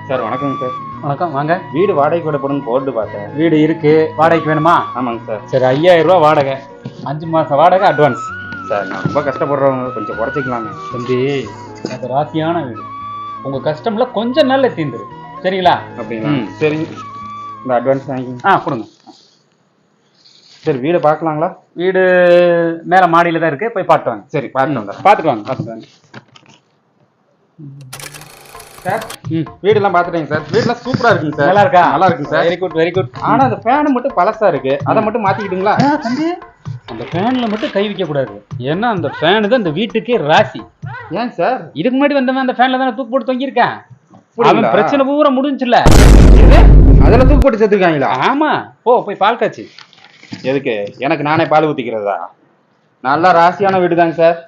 Sir வணக்கங்க sir. வணக்கம், வாங்க. வீடு வாடகைக்கு விடப்படும் போர்டு பார்த்தேன். வீடு இருக்கு, வாடகைக்கு வேணுமா? ஆமாங்க சார். சரி, 5000 ரூபா வாடகை, 5 மாசம் வாடகை அட்வான்ஸ். சார் நான் ரொம்ப கஷ்டப்படுறவங்க, கொஞ்சம் குறைச்சிக்கலாமே. தம்பி, அது ராசியான வீடு, உங்க கஷ்டம்ல கொஞ்ச நாள்ல தீந்துரு, சரிங்களா? அப்படிங்களா? சரிங்க, இந்த அட்வான்ஸ் வாங்கிக்கோங்க. கொடுங்க. சரி, வீடு பார்க்கலாங்களா? வீடு மேல மாடியில தான் இருக்கு, போய் பார்த்து வாங்க. சரி, பார்த்துட்டு வந்துடுறேன். பார்த்துட்டு வாங்க. சார் வீடெல்லாம் பார்த்துட்டேங்க சார். வீடெல்லாம் சூப்பரா இருக்குங்க சார். நல்லா இருக்கா? நல்லா இருக்குங்க sir. Very good, very good. ஆனா அந்த ஃபேன் மட்டும் பழசா இருக்கு, அதை மட்டும் மாத்திக்கிட்டுங்களா? தம்பி, அந்த ஃபேன்ல மட்டும் கை வைக்க கூடாது, ஏன்னா அந்த ஃபேன் தான் இந்த வீட்டுக்கே ராசி. ஏன் சார்? இதுக்கு முன்னாடி வந்தவன் அந்த ஃபேன்ல தானே தூக்கு போட்டு தொங்கியிருக்கான். அவன் பிரச்சனை பூரா முடிஞ்சுல. அதில் தூக்கு போட்டு செத்துருக்காங்களா? ஆமா, போய் பால் காய்ச்சி. எதுக்கு? எனக்கு நானே பால் ஊத்திக்கிறதா? நல்லா ராசியான வீடு தாங்க சார்.